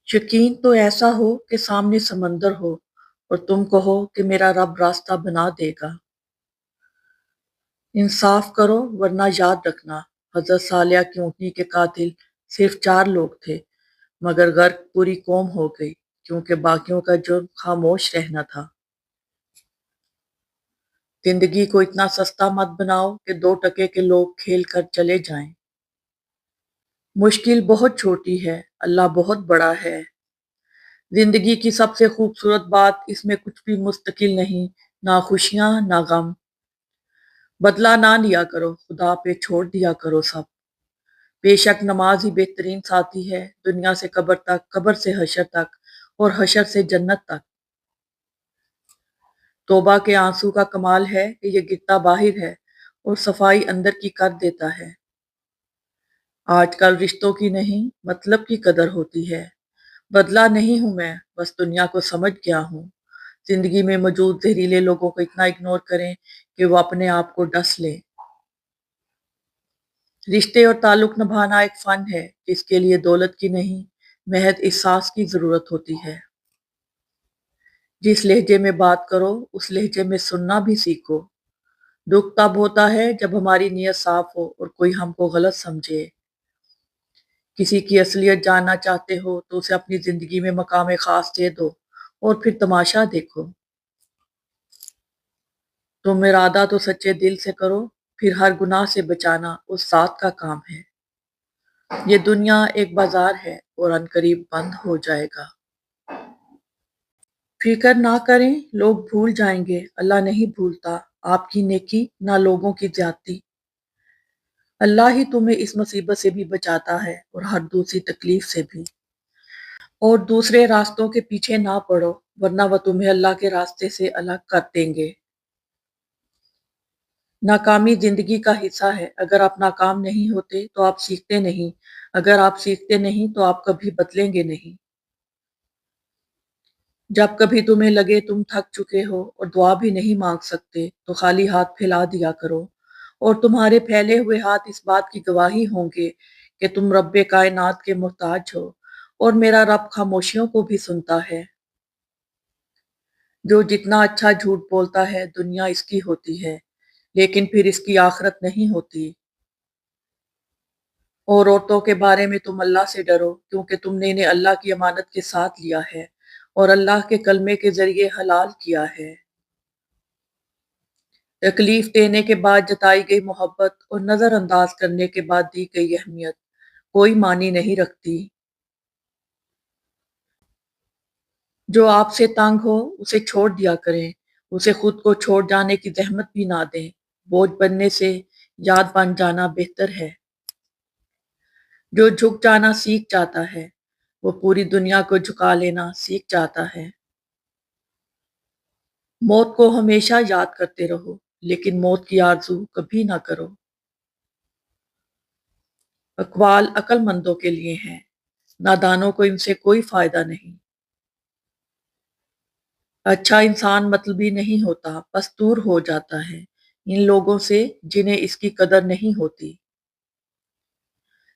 यकीन तो ऐसा हो कि सामने समंदर हो और तुम कहो कि मेरा रब रास्ता बना देगा। इंसाफ करो वरना याद रखना, हजरत सालेह की ऊँटनी के कातिल सिर्फ 4 लोग थे, मगर गर्क पूरी कौम हो गई क्योंकि बाकियों का जुर्म खामोश रहना था। जिंदगी को इतना सस्ता मत बनाओ कि 2 टके के लोग खेल कर चले जाएं। मुश्किल बहुत छोटी है, अल्लाह बहुत बड़ा है। जिंदगी की सबसे खूबसूरत बात इसमें कुछ भी मुस्तकिल नहीं, ना खुशियां ना गम। बदला ना लिया करो, खुदा पे छोड़ दिया करो सब। बेशक नमाज ही बेहतरीन साथी है, दुनिया से कब्र तक, कब्र से हशर तक और हशर से जन्नत तक। तौबा के आंसू का कमाल है कि ये गिरता बाहिर है और सफाई अंदर की कर देता है। आजकल रिश्तों की नहीं मतलब की कदर होती है। बदला नहीं हूं मैं, बस दुनिया को समझ गया हूं। जिंदगी में मौजूद जहरीले लोगों को इतना इग्नोर करें कि वो अपने आप को डस लें। रिश्ते और ताल्लुक निभाना एक फन है जिसके लिए दौलत की नहीं, महज एहसास की जरूरत होती है। जिस लहजे में बात करो उस लहजे में सुनना भी सीखो। दुख तब होता है जब हमारी नीयत साफ हो और कोई हमको गलत समझे। किसी की असलियत जानना चाहते हो तो उसे अपनी जिंदगी में मकाम खास दे दो और फिर तमाशा देखो। तुम इरादा तो सच्चे दिल से करो, फिर हर गुनाह से बचाना उस जात का काम है। ये दुनिया एक बाजार है और अनकरीब बंद हो जाएगा। फिक्र ना करें, लोग भूल जाएंगे, अल्लाह नहीं भूलता आपकी नेकी ना लोगों की ज्यादती। अल्लाह ही तुम्हें इस मुसीबत से भी बचाता है और हर दूसरी तकलीफ से भी। और दूसरे रास्तों के पीछे ना पड़ो, वरना वह तुम्हें अल्लाह के रास्ते से अलग कर देंगे। नाकामी जिंदगी का हिस्सा है, अगर आप नाकाम नहीं होते तो आप सीखते नहीं, अगर आप सीखते नहीं तो आप कभी बदलेंगे नहीं। जब कभी तुम्हें लगे तुम थक चुके हो और दुआ भी नहीं मांग सकते तो खाली हाथ फैला दिया करो, और तुम्हारे फैले हुए हाथ इस बात की गवाही होंगे कि तुम रब्बे कायनात के मोहताज हो, और मेरा रब खामोशियों को भी सुनता है। जो जितना अच्छा झूठ बोलता है दुनिया इसकी होती है, लेकिन फिर इसकी आखिरत नहीं होती। और औरतों के बारे में तुम अल्लाह से डरो क्योंकि तुमने इन्हें अल्लाह की अमानत के साथ लिया है और अल्लाह के कलमे के जरिए हलाल किया है। तकलीफ देने के बाद जताई गई मोहब्बत और नजरअंदाज करने के बाद दी गई अहमियत कोई मानी नहीं रखती। जो आपसे तंग हो उसे छोड़ दिया करें, उसे खुद को छोड़ जाने की जहमत भी ना दें। बोझ बनने से याद बन जाना बेहतर है। जो झुक जाना सीख जाता है वो पूरी दुनिया को झुका लेना सीख जाता है। मौत को हमेशा याद करते रहो, लेकिन मौत की आरज़ू कभी ना करो। अक़वाल अक्लमंदों के लिए हैं, नादानों को इनसे कोई फायदा नहीं। अच्छा इंसान मतलबी नहीं होता, बस दूर हो जाता है इन लोगों से जिन्हें इसकी कदर नहीं होती।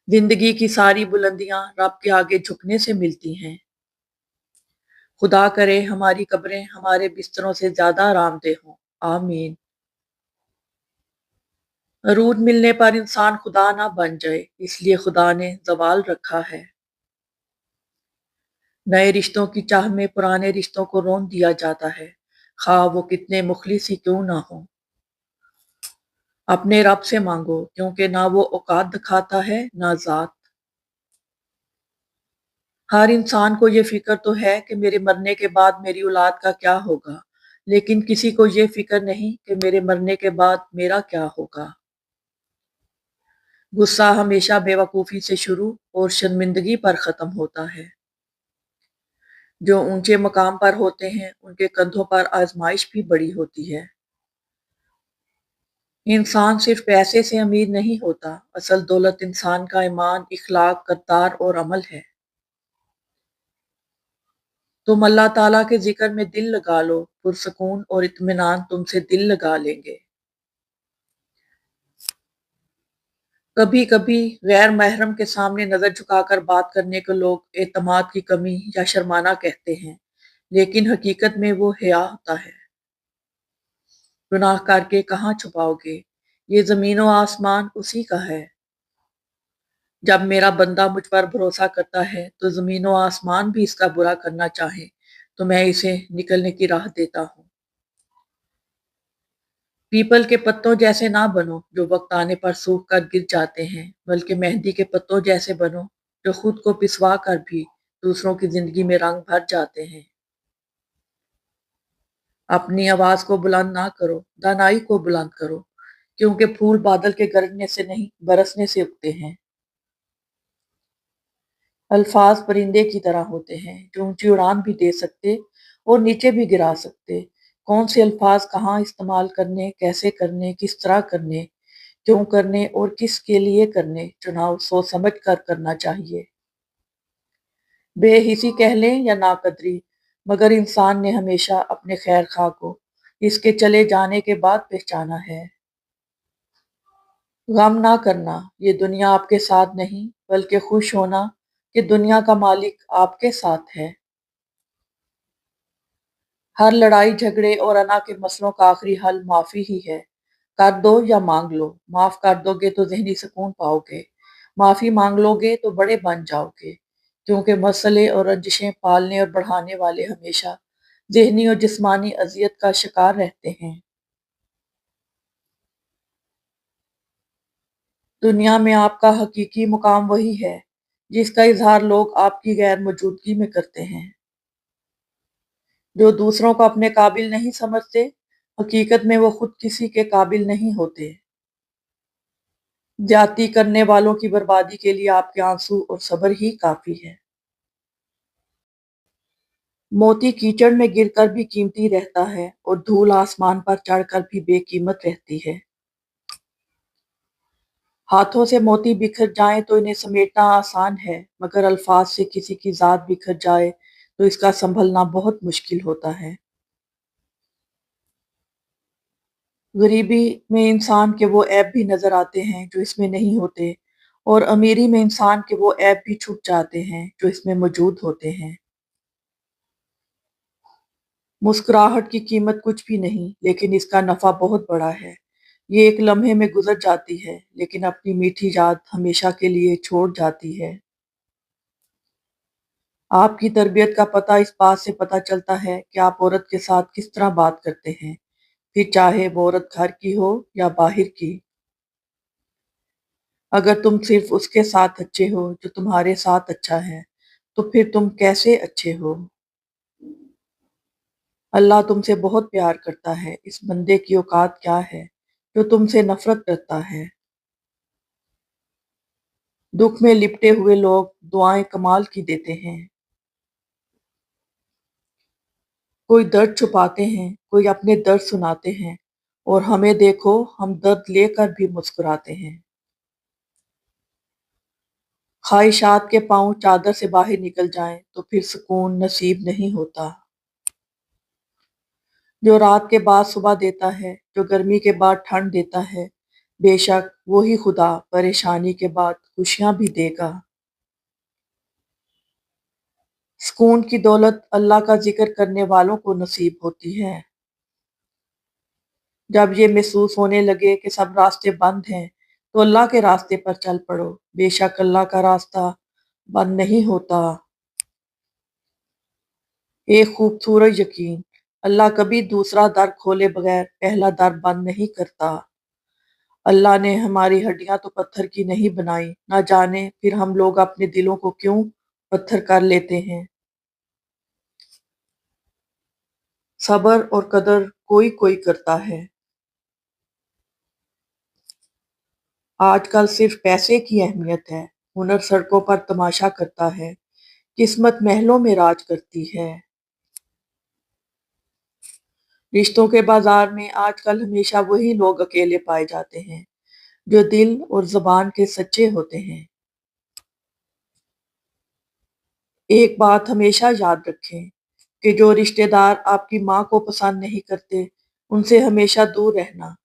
जिंदगी की सारी बुलंदियां रब के आगे झुकने से मिलती हैं। खुदा करे हमारी कब्रें हमारे बिस्तरों से ज्यादा आरामदेह हों। आमीन। अरूद मिलने पर इंसान खुदा ना बन जाए, इसलिए खुदा ने जवाल रखा है। नए रिश्तों की चाह में पुराने रिश्तों को रोन दिया जाता है, खा वो कितने मुखलिस ही क्यों ना हो। अपने रब से मांगो क्योंकि ना वो औकात दिखाता है ना जात। हर इंसान को ये फिक्र तो है कि मेरे मरने के बाद मेरी औलाद का क्या होगा, लेकिन किसी को ये फिक्र नहीं कि मेरे मरने के बाद मेरा क्या होगा। गुस्सा हमेशा बेवकूफ़ी से शुरू और शर्मिंदगी पर ख़त्म होता है। जो ऊंचे मकाम पर होते हैं उनके कंधों पर आजमाइश भी बड़ी होती है। इंसान सिर्फ पैसे से अमीर नहीं होता, असल दौलत इंसान का ईमान, इखलाक, करतार और अमल है। तुम अल्लाह ताला के जिक्र में दिल लगा लो, पुरसकून और इत्मीनान तुमसे दिल लगा लेंगे। कभी कभी गैर महरम के सामने नजर झुकाकर बात करने को लोग एतमाद की कमी या शर्माना कहते हैं, लेकिन हकीकत में वो हया होता है। गुनाह करके कहाँ छुपाओगे, ये जमीन और आसमान उसी का है। जब मेरा बंदा मुझ पर भरोसा करता है तो जमीन और आसमान भी इसका बुरा करना चाहे तो मैं इसे निकलने की राह देता हूँ। पीपल के पत्तों जैसे ना बनो जो वक्त आने पर सूख कर गिर जाते हैं, बल्कि मेहंदी के पत्तों जैसे बनो जो खुद को पिसवा कर भी दूसरों की जिंदगी में रंग भर जाते हैं। अपनी आवाज को बुलंद ना करो, दानाई को बुलंद करो, क्योंकि फूल बादल के गरजने से नहीं बरसने से उगते हैं। अल्फाज परिंदे की तरह होते हैं जो ऊंची उड़ान भी दे सकते और नीचे भी गिरा सकते। कौन से अल्फाज कहाँ इस्तेमाल करने, कैसे करने, किस तरह करने, क्यों करने और किसके लिए करने, चुनाव सोच समझ कर करना चाहिए। बेहिसी कह लें या नाकदरी, मगर इंसान ने हमेशा अपने खैर खा को इसके चले जाने के बाद पहचाना है। गम ना करना, ये दुनिया आपके साथ नहीं, बल्कि खुश होना कि दुनिया का मालिक आपके साथ है। हर लड़ाई झगड़े और अना के मसलों का आखिरी हल माफी ही है। कर दो या मांग लो, माफ कर दोगे तो जहनी सुकून पाओगे, माफी मांग लोगे तो बड़े बन जाओगे, क्योंकि मसले और रंजिशें पालने और बढ़ाने वाले हमेशा जहनी और जिस्मानी अजियत का शिकार रहते हैं। दुनिया में आपका हकीकी मुकाम वही है जिसका इजहार लोग आपकी गैर मौजूदगी में करते हैं। जो दूसरों को अपने काबिल नहीं समझते, हकीकत में वो खुद किसी के काबिल नहीं होते। ज्यादती करने वालों की बर्बादी के लिए आपके आंसू और सब्र ही काफी है। मोती कीचड़ में गिरकर भी कीमती रहता है और धूल आसमान पर चढ़कर भी बेकीमत रहती है। हाथों से मोती बिखर जाएं तो इन्हें समेटना आसान है, मगर अल्फाज से किसी की जात बिखर जाए तो इसका संभलना बहुत मुश्किल होता है। गरीबी में इंसान के वो ऐब भी नजर आते हैं जो इसमें नहीं होते, और अमीरी में इंसान के वो ऐब भी छुप जाते हैं जो इसमें मौजूद होते हैं। मुस्कुराहट की कीमत कुछ भी नहीं, लेकिन इसका नफा बहुत बड़ा है। ये एक लम्हे में गुजर जाती है, लेकिन अपनी मीठी याद हमेशा के लिए छोड़ जाती है। आपकी तरबियत का पता इस बात से पता चलता है कि आप औरत के साथ किस तरह बात करते हैं, फिर चाहे वो औरत घर की हो या बाहर की। अगर तुम सिर्फ उसके साथ अच्छे हो जो तुम्हारे साथ अच्छा है, तो फिर तुम कैसे अच्छे हो। अल्लाह तुमसे बहुत प्यार करता है, इस बंदे की औकात क्या है जो तुमसे नफरत करता है। दुख में लिपटे हुए लोग दुआएं कमाल की देते हैं। कोई दर्द छुपाते हैं, कोई अपने दर्द सुनाते हैं, और हमें देखो हम दर्द लेकर भी मुस्कुराते हैं। ख्वाहिशात के पांव चादर से बाहर निकल जाएं तो फिर सुकून नसीब नहीं होता। जो रात के बाद सुबह देता है, जो गर्मी के बाद ठंड देता है, बेशक वही खुदा परेशानी के बाद खुशियां भी देगा। सुकून की दौलत अल्लाह का जिक्र करने वालों को नसीब होती है। जब ये महसूस होने लगे कि सब रास्ते बंद हैं, तो अल्लाह के रास्ते पर चल पड़ो। बेशक अल्लाह का रास्ता बंद नहीं होता। एक खूबसूरत यकीन, अल्लाह कभी दूसरा दर खोले बगैर पहला दर बंद नहीं करता। अल्लाह ने हमारी हड्डियां तो पत्थर की नहीं बनाई, ना जाने फिर हम लोग अपने दिलों को क्यों पत्थर कर लेते हैं। सब्र और कदर कोई कोई करता है। आजकल सिर्फ पैसे की अहमियत है, हुनर सड़कों पर तमाशा करता है, किस्मत महलों में राज करती है। रिश्तों के बाजार में आजकल हमेशा वही लोग अकेले पाए जाते हैं जो दिल और जुबान के सच्चे होते हैं। एक बात हमेशा याद रखें कि जो रिश्तेदार आपकी माँ को पसंद नहीं करते, उनसे हमेशा दूर रहना,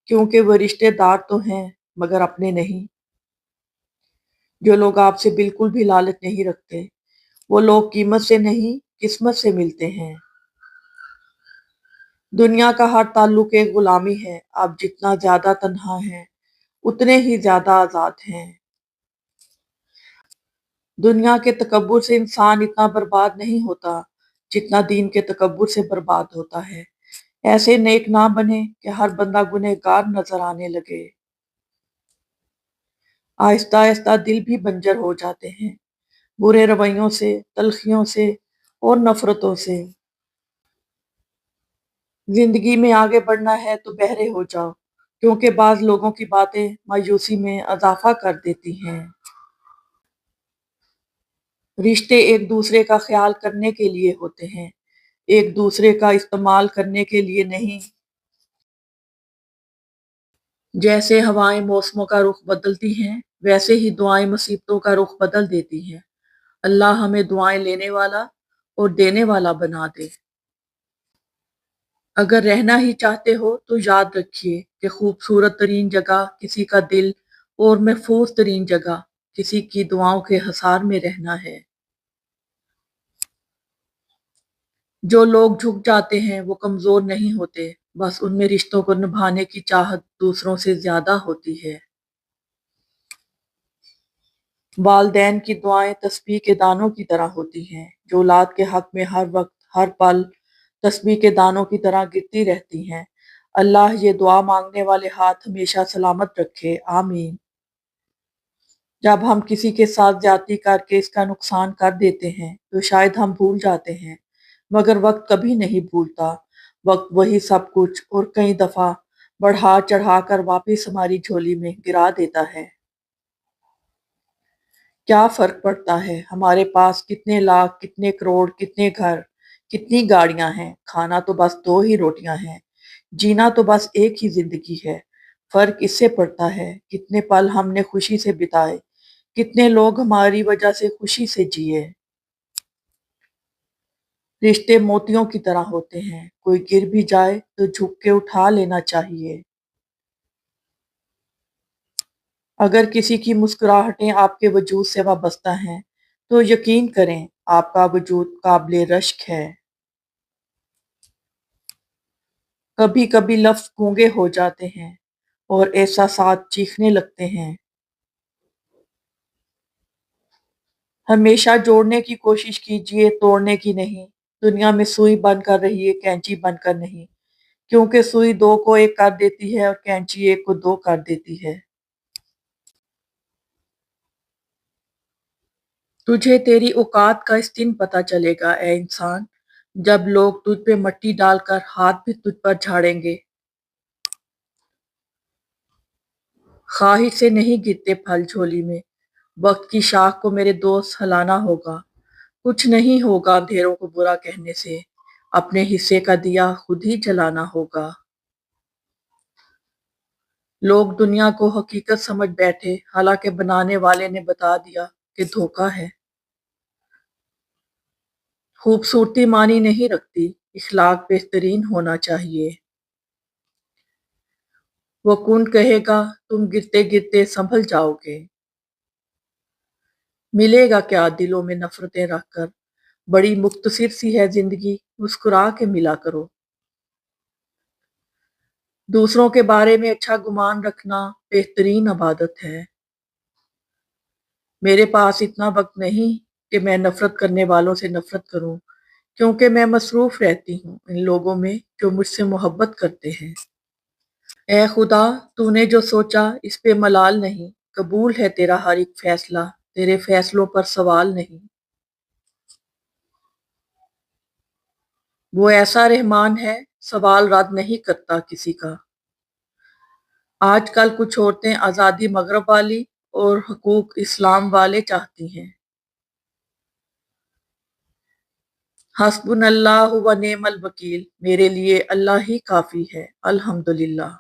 क्योंकि वो रिश्तेदार तो हैं मगर अपने नहीं। जो लोग आपसे बिल्कुल भी लालच नहीं रखते, वो लोग कीमत से नहीं, किस्मत से मिलते हैं। दुनिया का हर ताल्लुक एक गुलामी है। आप जितना ज्यादा तन्हा हैं, उतने ही ज्यादा आजाद हैं। दुनिया के तकब्बुर से इंसान इतना बर्बाद नहीं होता, जितना दीन के तकब्बुर से बर्बाद होता है। ऐसे नेक ना बने कि हर बंदा गुनहगार नजर आने लगे। आहिस्ता आहिस्ता दिल भी बंजर हो जाते हैं, बुरे रवैयों से, तलखियों से और नफरतों से। जिंदगी में आगे बढ़ना है तो बहरे हो जाओ, क्योंकि बाज लोगों की बातें मायूसी में इजाफा कर देती हैं। रिश्ते एक दूसरे का ख्याल करने के लिए होते हैं, एक दूसरे का इस्तेमाल करने के लिए नहीं। जैसे हवाएं मौसमों का रुख बदलती हैं, वैसे ही दुआएं मुसीबतों का रुख बदल देती हैं। अल्लाह हमें दुआएं लेने वाला और देने वाला बना दे। अगर रहना ही चाहते हो तो याद रखिए कि खूबसूरत तरीन जगह किसी का दिल और महफूज तरीन जगह किसी की दुआओं के हसार में रहना है। जो लोग झुक जाते हैं वो कमजोर नहीं होते, बस उनमें रिश्तों को निभाने की चाहत दूसरों से ज्यादा होती है। वालदैन की दुआएं तस्बीह के दानों की तरह होती हैं, जो औलाद के हक में हर वक्त हर पल तस्बीह के दानों की तरह गिरती रहती हैं। अल्लाह ये दुआ मांगने वाले हाथ हमेशा सलामत रखे, आमीन। जब हम किसी के साथ ज्यादती करके इसका नुकसान कर देते हैं तो शायद हम भूल जाते हैं, मगर वक्त कभी नहीं भूलता। वक्त वही सब कुछ और कई दफा बढ़ा चढ़ा कर वापिस हमारी झोली में गिरा देता है। क्या फर्क पड़ता है हमारे पास कितने लाख, कितने करोड़, कितने घर, कितनी गाड़ियां हैं। खाना तो बस दो ही रोटियां हैं, जीना तो बस एक ही जिंदगी है। फर्क इससे पड़ता है कितने पल हमने खुशी से बिताए, कितने लोग हमारी वजह से खुशी से जिए। रिश्ते मोतियों की तरह होते हैं, कोई गिर भी जाए तो झुक के उठा लेना चाहिए। अगर किसी की मुस्कुराहटें आपके वजूद से वाबस्ता हैं, तो यकीन करें आपका वजूद काबिले रश्क है। कभी कभी लफ्ज गूंगे हो जाते हैं और एहसासात चीखने लगते हैं। हमेशा जोड़ने की कोशिश कीजिए, तोड़ने की नहीं। दुनिया में सुई बन कर रहिए, कैंची बनकर नहीं, क्योंकि सुई दो को एक कर देती है और कैंची एक को दो कर देती है। तुझे तेरी औकात का इस दिन पता चलेगा ए इंसान, जब लोग तुझ पे मट्टी डालकर हाथ भी तुझ पर झाड़ेंगे। ख्वाहिश से नहीं गिरते फल झोली में, वक्त की शाख को मेरे दोस्त हिलाना होगा। कुछ नहीं होगा अंधेरों को बुरा कहने से, अपने हिस्से का दिया खुद ही जलाना होगा। लोग दुनिया को हकीकत समझ बैठे, हालांकि बनाने वाले ने बता दिया कि धोखा है। खूबसूरती मानी नहीं रखती, इखलाक बेहतरीन होना चाहिए। वो कौन कहेगा तुम गिरते गिरते संभल जाओगे। मिलेगा क्या दिलों में नफरतें रखकर, बड़ी मुख्तसर सी है जिंदगी, मुस्कुरा के मिला करो। दूसरों के बारे में अच्छा गुमान रखना बेहतरीन इबादत है। मेरे पास इतना वक्त नहीं कि मैं नफरत करने वालों से नफरत करूं, क्योंकि मैं मसरूफ रहती हूँ इन लोगों में जो मुझसे मोहब्बत करते हैं। ए खुदा, तूने जो सोचा इस पे मलाल नहीं, कबूल है तेरा हर एक फैसला, तेरे फैसलों पर सवाल नहीं। वो ऐसा रहमान है, सवाल रद्द नहीं करता किसी का। आजकल कुछ औरतें आज़ादी मगरब वाली और हकूक इस्लाम वाले चाहती हैं। हस्बुनल्लाह व नेमल वकील, मेरे लिए अल्लाह ही काफी है, अल्हम्दुलिल्लाह।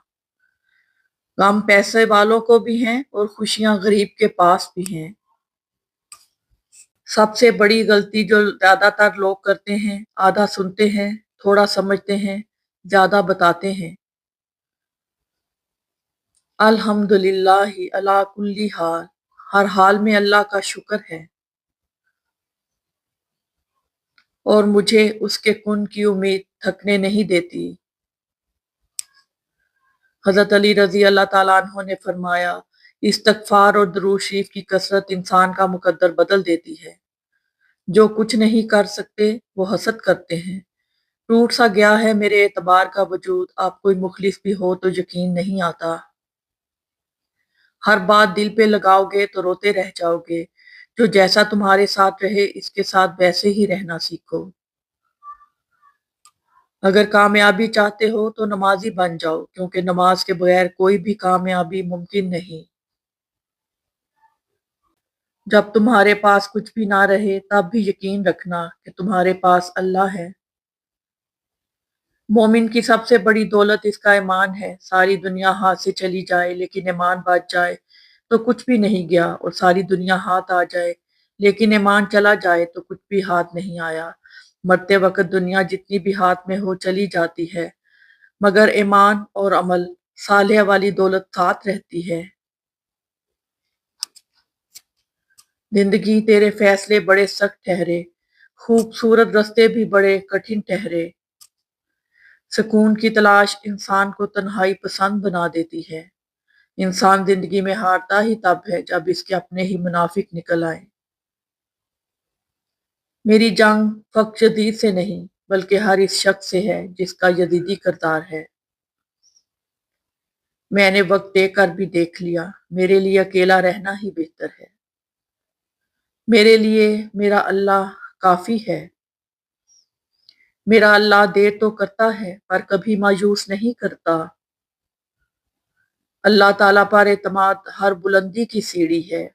गम पैसे वालों को भी हैं और खुशियां गरीब के पास भी हैं। सबसे बड़ी गलती जो ज्यादातर लोग करते हैं, आधा सुनते हैं, थोड़ा समझते हैं, ज्यादा बताते हैं। अल्हम्दुलिल्लाह अला कुल्ली हाल, ہر حال میں اللہ کا شکر ہے اور مجھے اس کے کن کی امید تھکنے نہیں دیتی۔ حضرت علی رضی اللہ تعالیٰ عنہ نے فرمایا، استغفار اور درود شریف کی کثرت انسان کا مقدر بدل دیتی ہے۔ جو کچھ نہیں کر سکتے وہ حسد کرتے ہیں۔ ٹوٹ سا گیا ہے میرے اعتبار کا وجود، آپ کوئی مخلص بھی ہو تو یقین نہیں آتا۔ ہر بات دل پہ لگاؤ گے تو روتے رہ جاؤ گے۔ جو جیسا تمہارے ساتھ رہے اس کے ساتھ ویسے ہی رہنا سیکھو۔ اگر کامیابی چاہتے ہو تو نمازی بن جاؤ، کیونکہ نماز کے بغیر کوئی بھی کامیابی ممکن نہیں۔ جب تمہارے پاس کچھ بھی نہ رہے تب بھی یقین رکھنا کہ تمہارے پاس اللہ ہے۔ مومن کی سب سے بڑی دولت اس کا ایمان ہے۔ ساری دنیا ہاتھ سے چلی جائے لیکن ایمان بچ جائے تو کچھ بھی نہیں گیا، اور ساری دنیا ہاتھ آ جائے لیکن ایمان چلا جائے تو کچھ بھی ہاتھ نہیں آیا۔ مرتے وقت دنیا جتنی بھی ہاتھ میں ہو چلی جاتی ہے، مگر ایمان اور عمل صالح والی دولت ساتھ رہتی ہے۔ زندگی تیرے فیصلے بڑے سخت ٹھہرے، خوبصورت رستے بھی بڑے کٹھن ٹھہرے۔ سکون کی تلاش انسان کو تنہائی پسند بنا دیتی ہے۔ انسان زندگی میں ہارتا ہی تب ہے جب اس کے اپنے ہی منافق نکل آئیں۔ میری جنگ فقط یزید سے نہیں بلکہ ہر اس شخص سے ہے جس کا یزیدی کردار ہے۔ میں نے وقت دے کر بھی دیکھ لیا، میرے لیے اکیلا رہنا ہی بہتر ہے۔ میرے لیے میرا اللہ کافی ہے۔ میرا اللہ دیر تو کرتا ہے پر کبھی مایوس نہیں کرتا۔ اللہ تعالیٰ پر اعتماد ہر بلندی کی سیڑھی ہے۔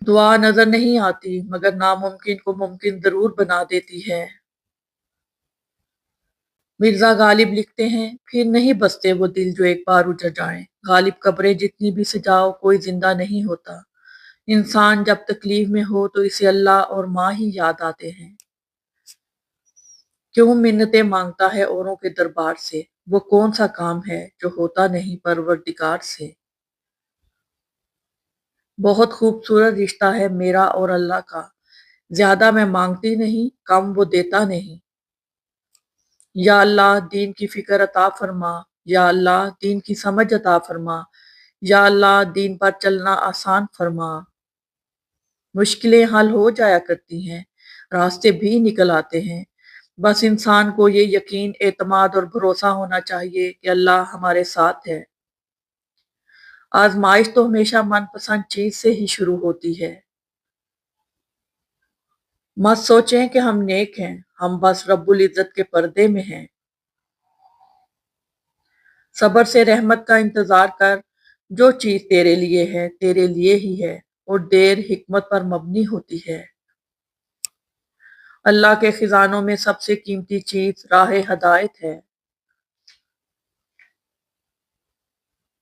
دعا نظر نہیں آتی مگر ناممکن کو ممکن ضرور بنا دیتی ہے۔ مرزا غالب لکھتے ہیں، پھر نہیں بستے وہ دل جو ایک بار اجڑ جائیں۔ غالب قبریں جتنی بھی سجاؤ کوئی زندہ نہیں ہوتا۔ انسان جب تکلیف میں ہو تو اسے اللہ اور ماں ہی یاد آتے ہیں۔ کیوں منتیں مانگتا ہے اوروں کے دربار سے، وہ کون سا کام ہے جو ہوتا نہیں پروردگار سے۔ بہت خوبصورت رشتہ ہے میرا اور اللہ کا، زیادہ میں مانگتی نہیں، کم وہ دیتا نہیں۔ یا اللہ دین کی فکر عطا فرما، یا اللہ دین کی سمجھ عطا فرما، یا اللہ دین پر چلنا آسان فرما۔ مشکلیں حل ہو جایا کرتی ہیں، راستے بھی نکل آتے ہیں، بس انسان کو یہ یقین، اعتماد اور بھروسہ ہونا چاہیے کہ اللہ ہمارے ساتھ ہے۔ آزمائش تو ہمیشہ من پسند چیز سے ہی شروع ہوتی ہے۔ مت سوچیں کہ ہم نیک ہیں، ہم بس رب العزت کے پردے میں ہیں۔ صبر سے رحمت کا انتظار کر، جو چیز تیرے لیے ہے تیرے لیے ہی ہے، اور دیر حکمت پر مبنی ہوتی ہے۔ اللہ کے خزانوں میں سب سے قیمتی چیز راہ ہدایت ہے۔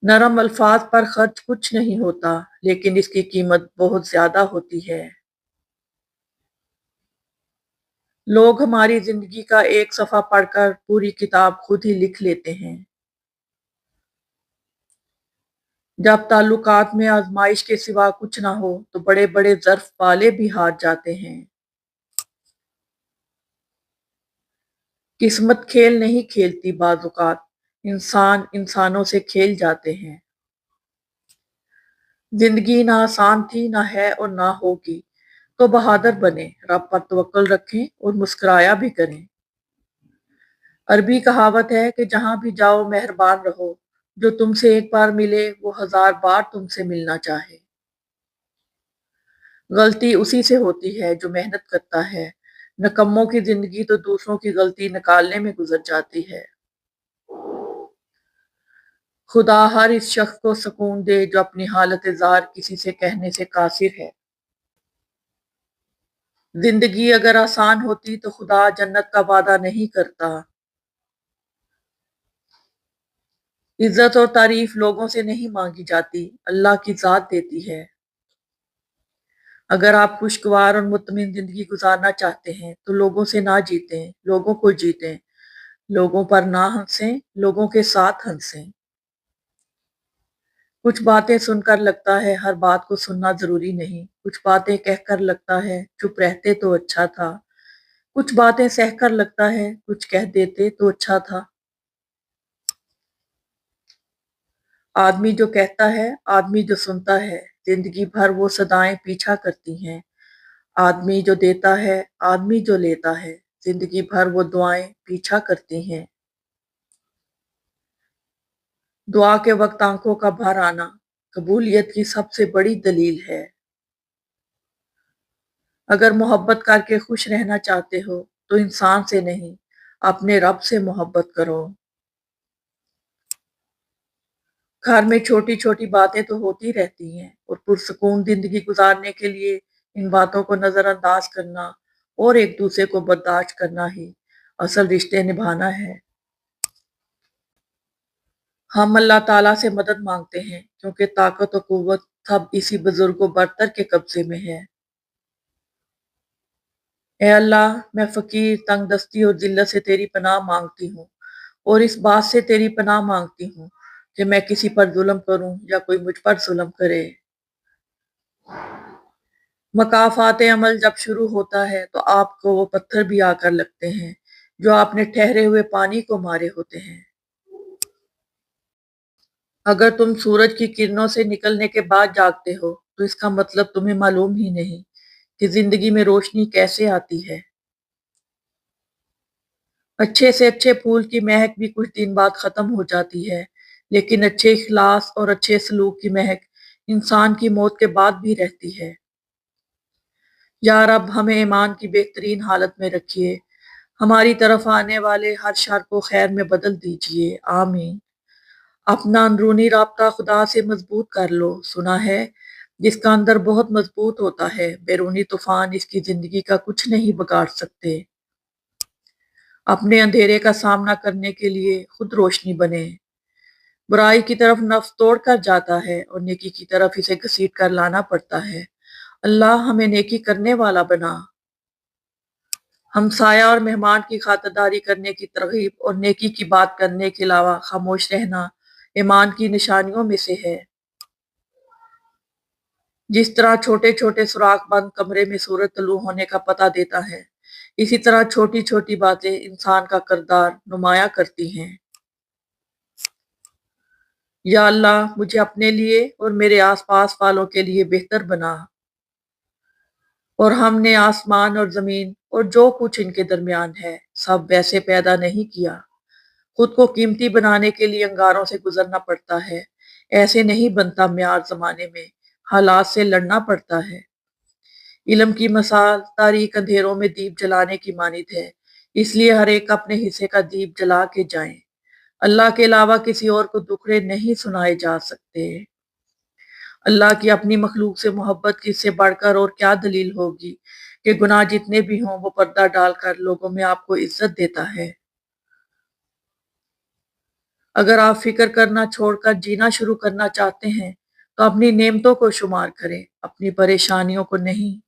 نرم الفاظ پر خرچ کچھ نہیں ہوتا لیکن اس کی قیمت بہت زیادہ ہوتی ہے۔ لوگ ہماری زندگی کا ایک صفحہ پڑھ کر پوری کتاب خود ہی لکھ لیتے ہیں۔ جب تعلقات میں آزمائش کے سوا کچھ نہ ہو تو بڑے بڑے ظرف والے بھی ہار جاتے ہیں۔ قسمت کھیل نہیں کھیلتی، بعض اوقات انسان انسانوں سے کھیل جاتے ہیں۔ زندگی نہ آسان تھی، نہ ہے اور نہ ہوگی، تو بہادر بنیں، رب پر توکل رکھیں اور مسکرایا بھی کریں۔ عربی کہاوت ہے کہ جہاں بھی جاؤ مہربان رہو، جو تم سے ایک بار ملے وہ 1000 بار تم سے ملنا چاہے۔ غلطی اسی سے ہوتی ہے جو محنت کرتا ہے، نکموں کی زندگی تو دوسروں کی غلطی نکالنے میں گزر جاتی ہے۔ خدا ہر اس شخص کو سکون دے جو اپنی حالت زار کسی سے کہنے سے قاصر ہے۔ زندگی اگر آسان ہوتی تو خدا جنت کا وعدہ نہیں کرتا۔ عزت اور تعریف لوگوں سے نہیں مانگی جاتی، اللہ کی ذات دیتی ہے۔ اگر آپ خوشگوار اور مطمئن زندگی گزارنا چاہتے ہیں تو لوگوں سے نہ جیتیں، لوگوں کو جیتیں۔ لوگوں پر نہ ہنسیں، لوگوں کے ساتھ ہنسیں۔ कुछ बातें सुनकर लगता है हर बात को सुनना जरूरी नहीं, कुछ बातें कहकर लगता है चुप रहते तो अच्छा था, कुछ बातें सहकर लगता है कुछ कह देते तो अच्छा था। आदमी जो कहता है, आदमी जो सुनता है, जिंदगी भर वो सदाएं पीछा करती हैं। आदमी जो देता है, आदमी जो लेता है, जिंदगी भर वो दुआएं पीछा करती हैं। दुआ के वक्त आंखों का भर आना कबूलियत की सबसे बड़ी दलील है। अगर मोहब्बत करके खुश रहना चाहते हो तो इंसान से नहीं, अपने रब से मोहब्बत करो। घर में छोटी छोटी बातें तो होती रहती हैं और पुरसकून जिंदगी गुजारने के लिए इन बातों को नजरअंदाज करना और एक दूसरे को बर्दाश्त करना ही असल रिश्ते निभाना है। हम अल्लाह ताला से मदद मांगते हैं क्योंकि ताकत और कुव्वत सब इसी बुजुर्ग बरतर के कब्जे में है। ए अल्लाह, मैं फकीर तंग दस्ती और जिल्लत से तेरी पनाह मांगती हूँ और इस बात से तेरी पनाह मांगती हूँ कि मैं किसी पर जुल्म करूं या कोई मुझ पर जुल्म करे। मकाफात अमल जब शुरू होता है तो आपको वो पत्थर भी आकर लगते हैं जो आपने ठहरे हुए पानी को मारे होते हैं। अगर तुम सूरज की किरणों से निकलने के बाद जागते हो तो इसका मतलब तुम्हें मालूम ही नहीं कि जिंदगी में रोशनी कैसे आती है। अच्छे से अच्छे फूल की महक भी कुछ दिन बाद खत्म हो जाती है, लेकिन अच्छे इखलास और अच्छे सलूक की महक इंसान की मौत के बाद भी रहती है। या रब, हमें ईमान की बेहतरीन हालत में रखिए, हमारी तरफ आने वाले हर शर को खैर में बदल दीजिए, आमीन। अपना अंदरूनी राब्ता खुदा से मजबूत कर लो, सुना है जिसका अंदर बहुत मजबूत होता है बैरूनी तूफान इसकी जिंदगी का कुछ नहीं बिगाड़ सकते। अपने अंधेरे का सामना करने के लिए खुद रोशनी बने। बुराई की तरफ नफ्स तोड़ कर जाता है और नेकी की तरफ इसे घसीट कर लाना पड़ता है। अल्लाह, हमें नेकी करने वाला बना। हमसाया और मेहमान की खातिरदारी करने की तरगीब और नेकी की बात करने के अलावा खामोश रहना ईमान की निशानियों में से है। जिस तरह छोटे छोटे सुराख बंद कमरे में सूरज तलू होने का पता देता है, इसी तरह छोटी छोटी बातें इंसान का किरदार नुमाया करती हैं। या अल्लाह, मुझे अपने लिए और मेरे आसपास वालों के लिए बेहतर बना। और हमने आसमान और जमीन और जो कुछ इनके दरमियान है सब वैसे पैदा नहीं किया। खुद को कीमती बनाने के लिए अंगारों से गुजरना पड़ता है। ऐसे नहीं बनता म्यार जमाने में, हालात से लड़ना पड़ता है। इल्म की मसाल तारीक अंधेरों में दीप जलाने की मानित है, इसलिए हर एक अपने हिस्से का दीप जला के जाए। अल्लाह के अलावा किसी और को दुखड़े नहीं सुनाए जा सकते। अल्लाह की अपनी मखलूक से मोहब्बत की इससे बढ़कर और क्या दलील होगी कि गुनाह जितने भी हों वो पर्दा डालकर लोगों में आपको इज्जत देता है। अगर आप फिक्र करना छोड़कर जीना शुरू करना चाहते हैं तो अपनी नेमतों को शुमार करें, अपनी परेशानियों को नहीं।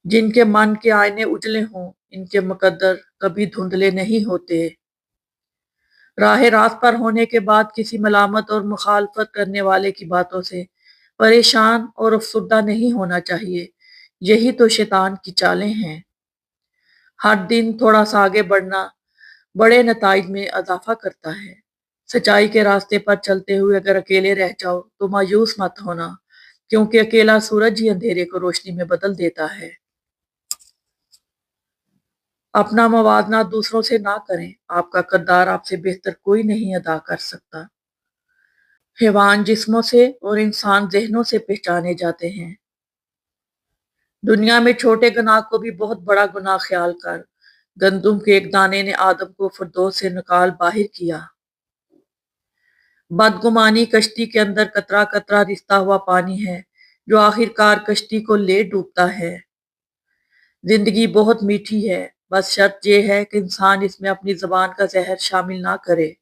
जिनके मन के आईने उजले हों, इनके मुकद्दर कभी धुंधले नहीं होते। राह रात पर होने के बाद किसी मलामत और मुखालफत करने वाले की बातों से परेशान और अफसुर्दा नहीं होना चाहिए। यही तो शैतान की चालें हैं। हर दिन थोड़ा सा आगे बढ़ना बड़े नताइज में इजाफा करता है। सच्चाई के रास्ते पर चलते हुए अगर अकेले रह जाओ तो मायूस मत होना, क्योंकि अकेला सूरज ही अंधेरे को रोशनी में बदल देता है। अपना मवाजना दूसरों से ना करें, आपका किरदार आपसे बेहतर कोई नहीं अदा कर सकता। हैवान जिस्मों से और इंसान जहनों से पहचाने जाते हैं। दुनिया में छोटे गुनाह को भी बहुत बड़ा गुनाह ख्याल कर गंदुम के एक दाने ने आदम को फिरदौस से निकाल बाहिर किया। बदगुमानी कश्ती के अंदर कतरा कतरा रिश्ता हुआ पानी है जो आखिरकार कश्ती को ले डूबता है। जिंदगी बहुत मीठी है, बस शर्त यह है कि इंसान इसमें अपनी जबान का जहर शामिल ना करे।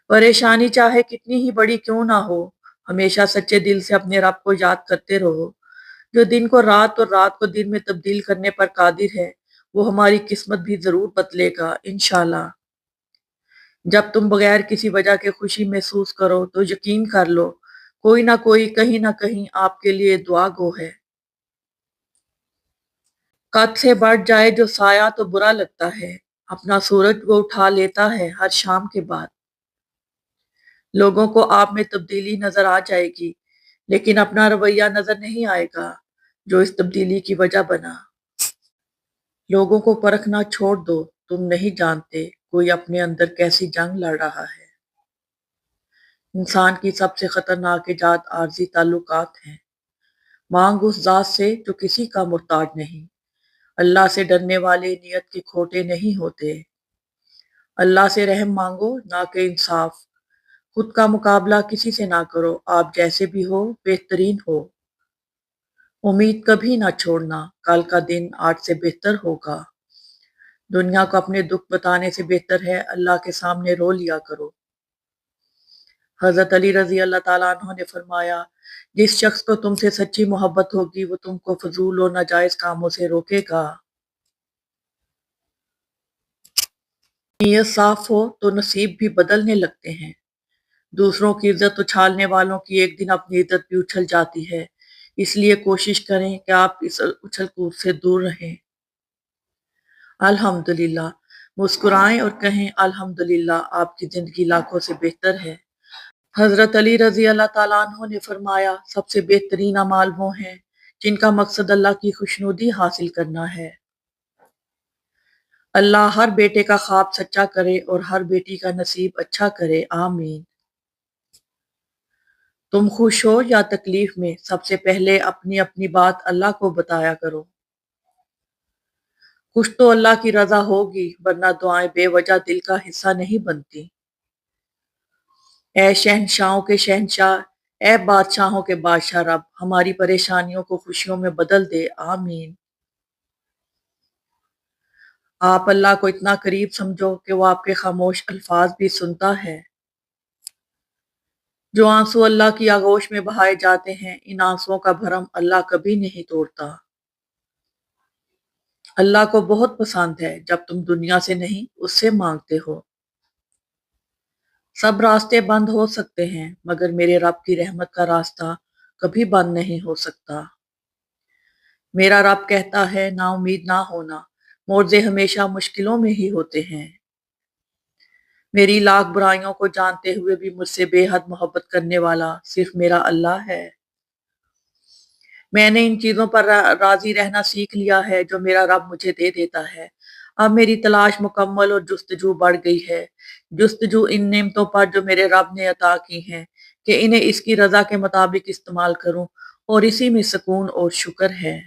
परेशानी चाहे कितनी ही बड़ी क्यों ना हो, हमेशा सच्चे दिल से अपने रब को याद करते रहो। जो दिन को रात और रात को दिन में तब्दील करने पर कादिर है, वो हमारी किस्मत भी जरूर बदलेगा इंशाल्लाह। जब तुम बगैर किसी वजह के खुशी महसूस करो तो यकीन कर लो कोई ना कोई कहीं ना कहीं आपके लिए दुआ गो है। कद से बढ़ जाए जो साया तो बुरा लगता है, अपना सूरज वो उठा लेता है हर शाम के बाद। लोगों को आप में तब्दीली नजर आ जाएगी, लेकिन अपना रवैया नजर नहीं आएगा जो इस तब्दीली की वजह बना। लोगों को परखना छोड़ दो, तुम नहीं जानते कोई अपने अंदर कैसी जंग लड़ रहा है। इंसान की सबसे खतरनाक ईजाद आरजी ताल्लुकात हैं। मांग उस जात से जो किसी का मुहताज नहीं। अल्लाह से डरने वाले नियत के खोटे नहीं होते। अल्लाह से रहम मांगो ना कि इंसाफ। खुद का मुकाबला किसी से ना करो, आप जैसे भी हो बेहतरीन हो। उम्मीद कभी ना छोड़ना, कल का दिन आज से बेहतर होगा। दुनिया को अपने दुख बताने से बेहतर है अल्लाह के सामने रो लिया करो। हजरत अली रजी अल्लाह ताला अन्हो ने फरमाया, जिस शख्स को तुमसे सच्ची मोहब्बत होगी वो तुमको फजूल और नाजायज कामों से रोकेगा। नीयत साफ हो तो नसीब भी बदलने लगते हैं। दूसरों की इज्जत उछालने वालों की एक दिन अपनी इज्जत भी उछल जाती है। इसलिए कोशिश करें कि आप इस उछल कूद से दूर रहें। अल्हम्दुलिल्लाह, मुस्कुराएं और कहें अल्हम्दुलिल्लाह, आपकी जिंदगी लाखों से बेहतर है। हजरत अली रजी अल्लाह ताला अन्हो ने फरमाया, सबसे बेहतरीन अमाल वो हैं जिनका मकसद अल्लाह की खुशनुदी हासिल करना है। अल्लाह हर बेटे का ख्वाब सच्चा करे और हर बेटी का नसीब अच्छा करे, आमीन। तुम खुश हो या तकलीफ में, सबसे पहले अपनी अपनी बात अल्लाह को बताया करो। कुछ तो अल्लाह की रजा होगी, वरना दुआएं बेवजह दिल का हिस्सा नहीं बनती। ए शहंशाहों के शहंशाह, ए बादशाहों के बादशाह रब, हमारी परेशानियों को खुशियों में बदल दे, आमीन। आप अल्लाह को इतना करीब समझो कि वो आपके खामोश अल्फाज भी सुनता है। जो आंसू अल्लाह की आगोश में बहाए जाते हैं, इन आंसुओं का भरम अल्लाह कभी नहीं तोड़ता। अल्लाह को बहुत पसंद है जब तुम दुनिया से नहीं उससे मांगते हो। सब रास्ते बंद हो सकते हैं, मगर मेरे रब की रहमत का रास्ता कभी बंद नहीं हो सकता। मेरा रब कहता है, ना उम्मीद ना होना, मोर्जे हमेशा मुश्किलों में ही होते हैं। मेरी लाख बुराइयों को जानते हुए भी मुझसे बेहद मोहब्बत करने वाला सिर्फ मेरा अल्लाह है। मैंने इन चीजों पर राजी रहना सीख लिया है जो मेरा रब मुझे दे देता है। अब मेरी तलाश मुकम्मल और जुस्तजू बढ़ गई है। जुस्तजू इन नेमतों पर जो मेरे रब ने अता की हैं कि इन्हें इसकी रजा के मुताबिक इस्तेमाल करूं, और इसी में सुकून और शुक्र है।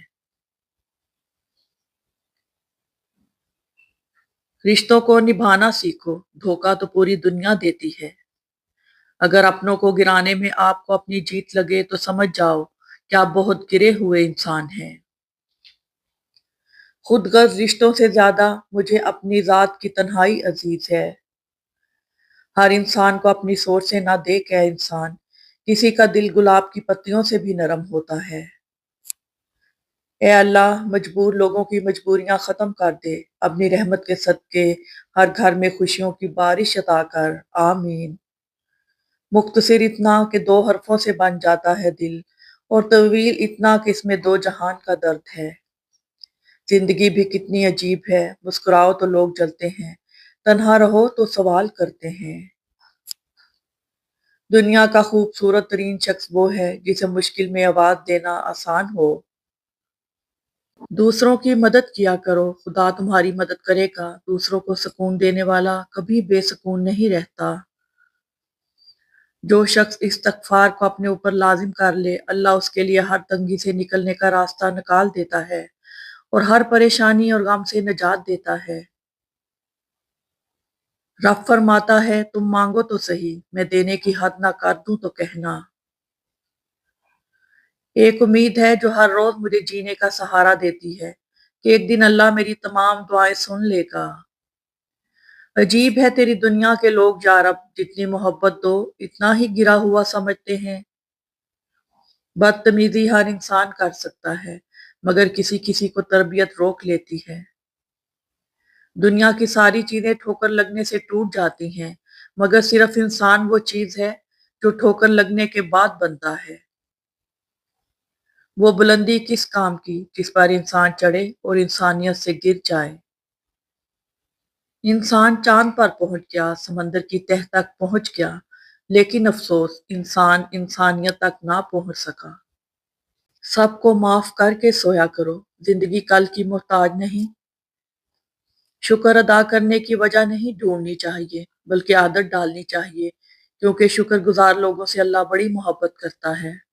रिश्तों को निभाना सीखो, धोखा तो पूरी दुनिया देती है। अगर अपनों को गिराने में आपको अपनी जीत लगे तो समझ जाओ कि आप बहुत गिरे हुए इंसान हैं। खुदगर्ज रिश्तों से ज्यादा मुझे अपनी जात की तन्हाई अजीज है। हर इंसान को अपनी सोच से ना देख है इंसान, किसी का दिल गुलाब की पत्तियों से भी नरम होता है। ए अल्लाह, मजबूर लोगों की मजबूरियां खत्म कर दे, अपनी रहमत के सदके हर घर में खुशियों की बारिश अता कर, आमीन। मुख्तसर इतना कि दो हरफों से बन जाता है दिल, और तवील इतना कि इसमें दो जहान का दर्द है। जिंदगी भी कितनी अजीब है, मुस्कुराओ तो लोग जलते हैं, तन्हा रहो तो सवाल करते हैं। दुनिया का खूबसूरत तरीन शख्स वो है जिसे मुश्किल में आवाज देना आसान हो। दूसरों की मदद किया करो, खुदा तुम्हारी मदद करेगा। दूसरों को सुकून देने वाला कभी बेसुकून नहीं रहता। जो शख्स इस्तगफार को अपने ऊपर लाजिम कर ले, अल्लाह उसके लिए हर तंगी से निकलने का रास्ता निकाल देता है और हर परेशानी और गम से निजात देता है। रब फरमाता है, तुम मांगो तो सही, मैं देने की हद ना कर दूं तो कहना। एक उम्मीद है जो हर रोज मुझे जीने का सहारा देती है कि एक दिन अल्लाह मेरी तमाम दुआएं सुन लेगा। अजीब है तेरी दुनिया के लोग यार, अब जितनी मोहब्बत दो इतना ही गिरा हुआ समझते हैं। बदतमीजी हर इंसान कर सकता है, मगर किसी किसी को तरबियत रोक लेती है। दुनिया की सारी चीजें ठोकर लगने से टूट जाती हैं, مگر صرف انسان وہ چیز ہے جو ٹھوکر لگنے کے بعد بنتا ہے۔ وہ بلندی کس کام کی جس پر انسان چڑھے اور انسانیت سے گر جائے۔ انسان چاند پر پہنچ گیا، سمندر کی تہ تک پہنچ گیا، لیکن افسوس انسان انسانیت تک نہ پہنچ سکا۔ سب کو معاف کر کے سویا کرو، زندگی کل کی محتاج نہیں۔ شکر ادا کرنے کی وجہ نہیں ڈھونڈنی چاہیے بلکہ عادت ڈالنی چاہیے، کیونکہ شکر گزار لوگوں سے اللہ بڑی محبت کرتا ہے۔